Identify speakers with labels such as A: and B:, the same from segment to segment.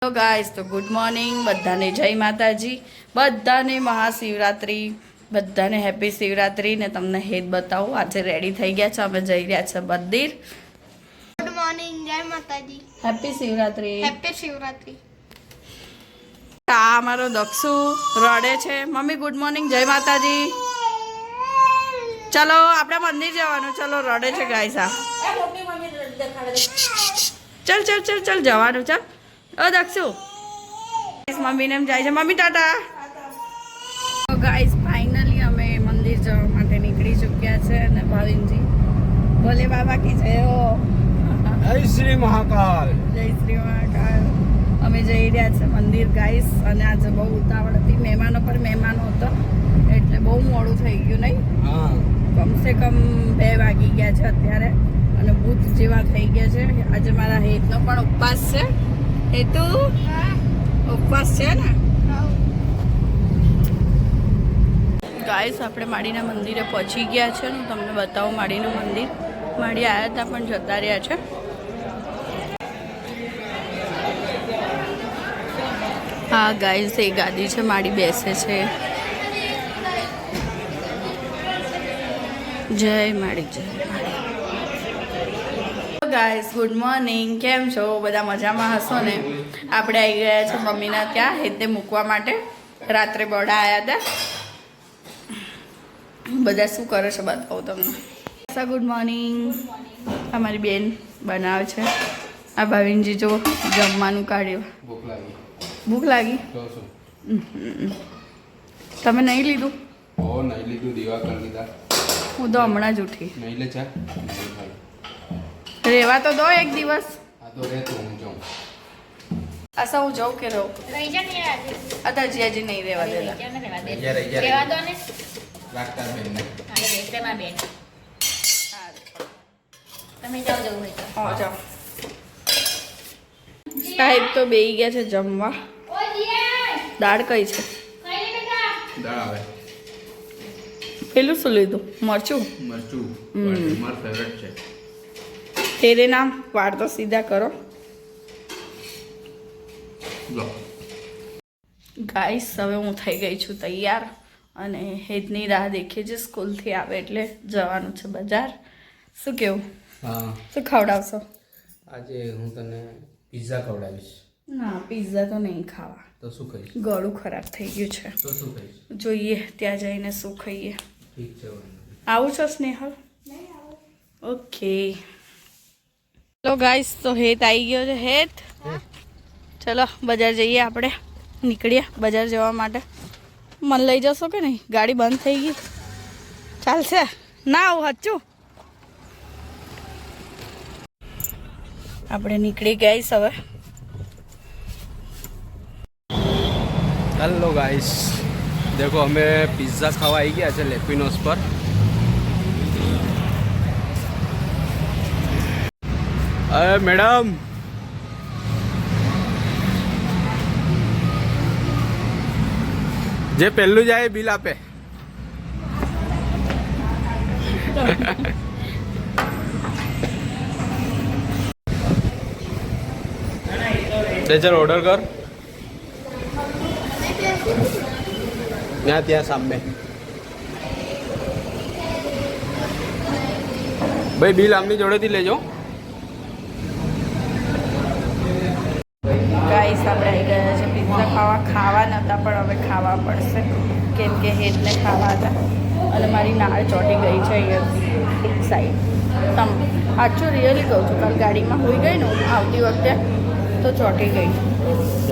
A: તો ગાઈસ તો good morning બધાને જય માતાજી બધાને મહાશિવરાત્રી બધાને હેપી શિવરાત્રી ને તમને હેત બતાવું આજે રેડી થઈ ગયા છે અમે જઈ રહ્યા છે મંદિર
B: ગુડ મોર્નિંગ જય માતાજી
A: હેપી શિવરાત્રી આ અમારો દક્ષુ રડે છે મમ્મી ગુડ મોર્નિંગ જય માતાજી ચલો આપણે મંદિર જવાનું ચલો રડે છે ગાઈસ આ ચલ ચલ ચલ ચલ જવાનું ચાલ ઓ દક્ષુ મમ્મીને એમ જાય છે મમ્મી ટાટા ગાઈસ ફાઇનલી અમે મંદિર જવા માટે નીકળી ચૂક્યા છે અને ભાવિનજી ભોલે બાબા કી જય
C: જય શ્રી મહાકાલ
A: અમે જઈ રહ્યા છે મંદિર ગાઈસ અને આજે બહુ ઉતાવળ હતી મહેમાનો પર મહેમાનો હતો એટલે બહુ મોડું થઈ ગયું નહીં કમસે કમ 2 વાગી ગયા છે અત્યારે અને ભૂત જેવા થઈ ગયા છે આજે મારા હેતનો પણ ઉપવાસ છે હેતુ ઉપવાસ છે ને ગાઈસ આપણે માડીના મંદિરે પહોંચી ગયા છે હું તમને બતાવું માડીનું મંદિર માડી આવ્યા હતા પણ જતા રહ્યા છે હા ગાઈસ એ ગાદી છે માડી બેસે છે જય માડી જય માડી ગાઈસ ગુડ મોર્નિંગ કેમ છો બધા મજામાં હશો ને આપણે આવી ગયા છે મમ્મીના ત્યાં હેતે મૂકવા માટે રાત્રે બડા આવ્યા હતા બધા શું કરે છે બતાવું તમને ગુડ મોર્નિંગ અમારી બેન બનાવે છે આ ભાવિનજી જો જમવાનું કાઢ્યું ભૂખ લાગી તમે નહીં લીધું હું તો હમણાં જ ઉઠી રેવા તો દો એક દિવસ અસા હું જાઉં કે રહું અત્યારે જીયાજી નહીં રેવા દેતા સાહેબ તો બેસી ગયા છે જમવા દાળ કઈ છે પેલું શું લીધું મરચું તેરે નામ વાળ તો સીધા કરો ગાઈસ હવે હું થઈ ગઈ છું તૈયાર અને હેતની રાહ દેખીએ છે સ્કૂલથી આવે એટલે જવાનું છે બજાર શું કેવું શું ખવડાવશો
C: આજે હું તને પિઝા ખવડાવીશ
A: ના પિઝા તો નહીં ખાવા
C: તો શું ખાઈશ
A: ગળું ખરાબ થઈ ગયું છે
C: તો શું ખાઈશ
A: જોઈએ ત્યાં જઈને શું ખાઈએ
C: ઠીક છે
A: આવું છો સ્નેહલ ઓકે ચલો ગાઈસ તો હેત આવી ગયો છે હેત ચલો બજાર જઈએ આપણે નીકળીએ બજાર જવા માટે મને લઈ જશો કે નહીં ગાડી બંધ થઈ ગઈ ચાલશે ના આવું સાચું આપણે નીકળી ગઈશ હવે
C: हेलो गाइस देखो हमें पिज़्ज़ा खावा आई गया है लेपिनोस पर अरे मैडम जे पहलू जाए बिल आपे चल ऑर्डर कर ત્યાં સામે ભાઈ બિલ આમની જોડેથી લેજો
A: ગાઈસ આપણે આવી ગયા છે પિઝા ખાવા નહોતા પણ હવે ખાવા પડશે કેમ કે હેતને ખાવા હતા અને મારી નાળ ચોંટી ગઈ છે અહીંયાથી એક સાઈડ સાચું રિયલી કહું છું કાલ ગાડીમાં હોઈ ગઈ ને આવતી વખતે તો ચોંટી ગઈ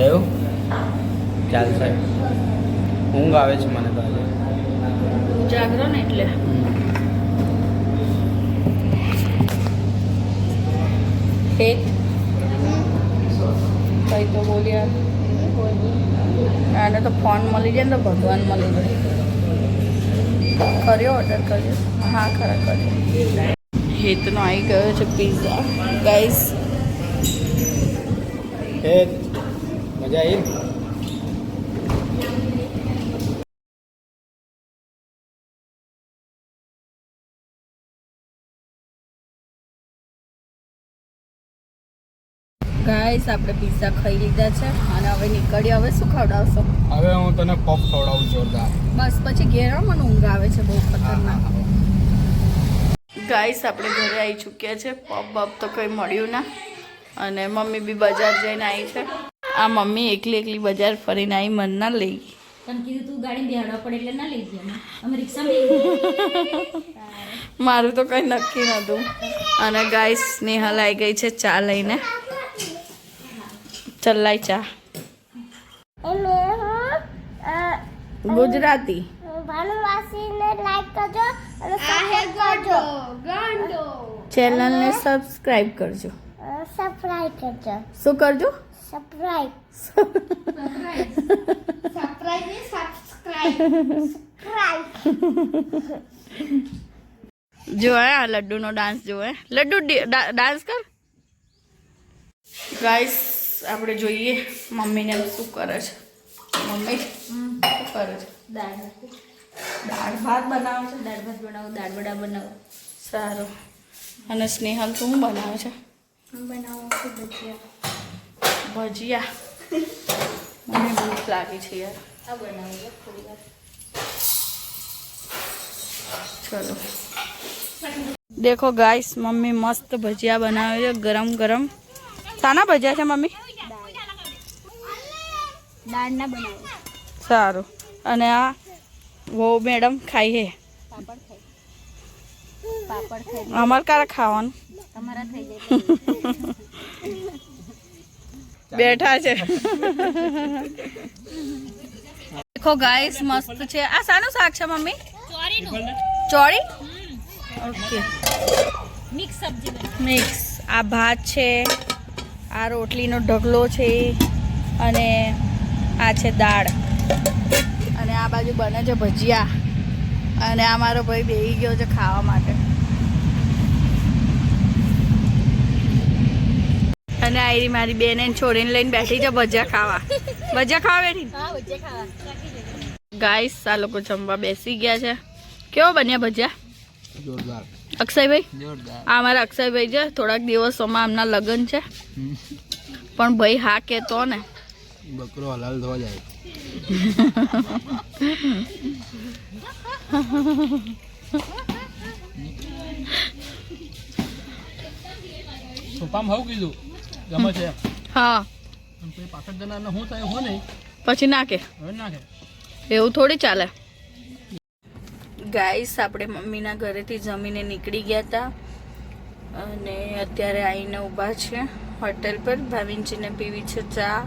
C: એવું ચાલશે ઊંઘ આવે છે મને તો આજે
A: જાગરો ને એટલે હેત કઈ તો બોલ્યા આને તો ફોન મળી જાય ને તો ભગવાન મળી જાય કર્યો ઓર્ડર કર્યો હા ખરા કર્યો હેતનો આવી ગયો છે પિઝા ગાઈસ
C: મજા આવી
A: ગાઈસ આપણે પિઝા ખાઈ લીધા છે અને હવે નીકળીએ. હવે શું ખવડાવશો?
C: હવે હું તને પફ ખવડાવું જોરદાર.
A: બસ પછી ઘેર આવો, મને ઊંઘ આવે છે બહુ ખતરનાક. ગાઈસ આપણે ઘરે આવી ચૂક્યા છે. પફ બફ તો કંઈ મળ્યું ના અને મમ્મી બી બજાર જઈને આવી છે. આ મમ્મી એકલી બજાર ફરીને આવી, મન ના લઈ ગઈ.
D: તને કીધું તું ગાડી બેહાડવા પડે એટલે ના લઈ ગયા અમે રિક્ષામાં.
A: મારું તો કંઈ નક્કી નહોતું. અને ગાઈસ સ્નેહલ આવી ગઈ છે ચા લઈને. ચલાઈ ચા ગુજરાતી.
B: ભાનુવાસીને લાઈક કરજો અને સબસ્ક્રાઇબ કરજો.
A: ચેનલને સબસ્ક્રાઇબ કરજો.
B: સબસ્ક્રાઇબ કરજો.
A: શું કરજો?
B: સબસ્ક્રાઇબ. સબસ્ક્રાઇબ ને સબસ્ક્રાઇબ.
A: જોવે આ લડ્ડુનો ડાન્સ જોવે. લડ્ડુ ડાન્સ કર. ગાઈસ આપણે જોઈએ મમ્મીને શું કરે છે. મમ્મી શું કરે છે? દાળ ભાત બનાવે છે.
D: દાળ ભાત બનાવો, દાળ વડા બનાવો.
A: સારું. અને સ્નેહલ શું બનાવે છે?
D: બનાવો ભજીયા.
A: ભજીયા. મને ભૂખ લાગી છે યાર.
D: આ બનાવો થોડી વાર.
A: ચલો દેખો ગાઈસ મમ્મી મસ્ત ભજીયા બનાવે છે ગરમ ગરમ. શાના ભજીયા છે મમ્મી?
D: દાળ ના બનાવો.
A: સારું. અને આ વો મેડમ ખાઈ હે.
D: પાપડ ખાઈ. પાપડ ખાઈ.
A: અમારે ક્યારે ખાવાનું?
D: તમારા થઈ જાય.
A: બેઠા છે. દેખો ગાઈસ મસ્ત છે. આ શાનું શાક છે મમ્મી? ચોળી. ઓકે
D: મિક્સ સબ્જી બનાવો.
A: મિક્સ. આ ભાત છે, આ રોટલીનો ઢગલો છે અને આ છે દાળ અને આ બાજુ બને છે ભજીયા અને આ મારો ભાઈ બેસી ગયો છે ખાવા માટે. અને આયરી મારી બેન એને છોડીને લઈને બેઠી છે ભજીયા ખાવા. ભજીયા ખાવા બેઠી.
D: હા ભજીયા ખાવા.
A: ગાઈસ આ લોકો જમવા બેસી ગયા છે. કેવો બન્યા ભજીયા?
C: જોરદાર.
A: અક્ષયભાઈ?
C: જોરદાર.
A: આ અમારા અક્ષયભાઈ છે. થોડાક દિવસોમાં આમના લગ્ન છે પણ ભાઈ હા કહેતો ને.
C: બકરો હલાલ થવા જાય. સોપામાં હું કીધું ગમે છે
A: હા
C: પછી પાછળ જનારને શું થાય હું નહીં
A: પછી નાખે.
C: હવે નાખે.
A: એવું થોડી ચાલે. ગાઈસ આપણે મમ્મીના ઘરેથી જમીને નીકળી ગયા હતા અને અત્યારે આવીને ઊભા છે હોટેલ પર. ભાવિનજીને પીવી છે ચા.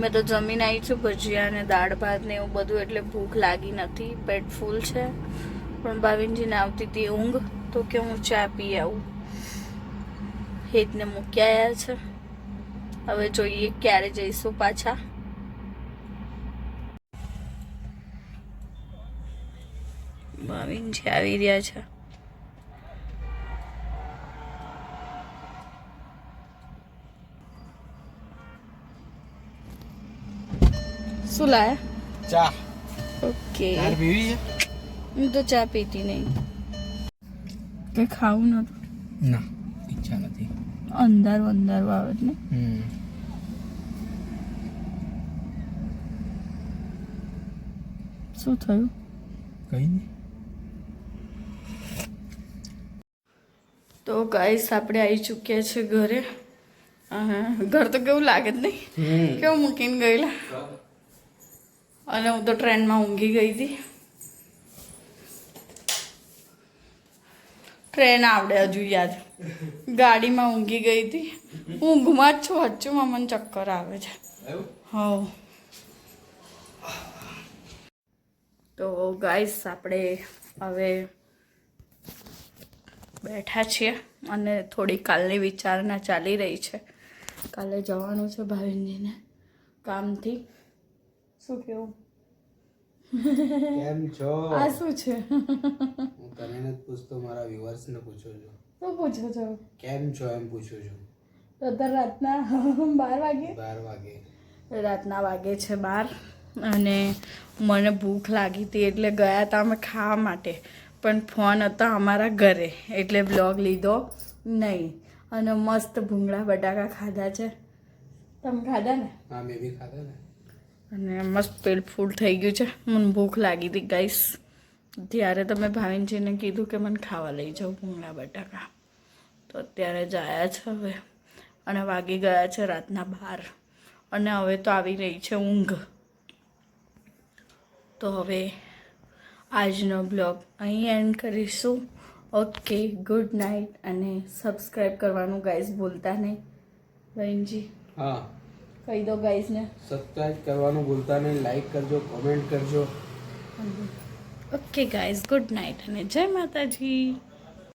A: મેં તો જમીને આવી છું ભજીયા અને દાળ ભાત ને એવું બધું એટલે ભૂખ લાગી નથી. પેટ ફૂલ છે પણ ભાવિનજીને આવતી હતી ઊંઘ તો કે હું ચા પી આવું. હેતને મૂકી આવ્યા છે. હવે જોઈએ ક્યારે જઈશું પાછા. ભાવિનજી આવી રહ્યા છે. શું લાયા?
C: ચા.
A: ઓકે.
C: તાર પીવી છે?
A: હું તો ચા પીતી નહીં. કે ખાવું નતું.
C: ના ઈચ્છા નથી.
A: અંધારું અંધારું આવે ને. શું થયું?
C: કઈ નહીં.
A: તો ગાઈસ આપણે આવી ચૂક્યા છે ઘરે. ઘર તો કેવું લાગે જ નહીં. કેવું મૂકીને ગયેલા. અને હું તો ટ્રેનમાં ઊંઘી ગઈ હતી. ટ્રેન આવડે હજુ યાદ. ગાડીમાં ઊંઘી ગઈ હતી. ઊંઘમાં જ છું હજુમાં મને ચક્કર આવે છે. હા. તો ગાઈસ આપણે હવે બેઠા છીએ અને થોડી કાલની વિચારણા ચાલી રહી છે. કાલે જવાનું છે ભાવિનજીને કામથી. શું કેવું?
C: કેમ છો?
A: આ શું છે?
C: હું તને નથી પૂછતો, મારા વ્યુઅર્સને પૂછું છું.
A: શું પૂછો છો?
C: કેમ છો એમ પૂછું છું.
A: તો અત્યારે રાતના 12 વાગે.
C: 12 વાગે.
A: રાતના વાગે છે 12 અને મને ભૂખ લાગી હતી એટલે ગયા હતા અમે ખાવા માટે પણ ફોન હતા અમારા ઘરે એટલે બ્લોગ લીધો નહીં. અને મસ્ત ભૂંગળા બટાકા ખાધા છે તમે ખાધા ને?
C: હા મેં બી ખાધા ને.
A: અને મસ્ત પેટ ફૂલ થઈ ગયું છે. મને ભૂખ લાગી હતી ગાઈસ. ત્યારે તમે ભાવિનજીને કીધું કે મને ખાવા લઈ જાઓ ભૂંગળા બટાકા. તો અત્યારે જ આવ્યા છે હવે. અને વાગી ગયા છે રાતના 12. અને હવે તો આવી રહી છે ઊંઘ. તો હવે આજનો બ્લોગ અહીં એન્ડ કરીશું. Okay, good night. અને સબસ્ક્રાઈબ કરવાનું ગાઈસ ભૂલતા નહીં. ભાવિનજી
C: હા
A: કહી દો ગાઈસને.
C: સબસ્ક્રાઇબ કરવાનું ભૂલતા નહીં, લાઈક કરજો, કોમેન્ટ કરજો.
A: ઓકે ગાઈઝ, ગુડ નાઇટ અને જય માતાજી.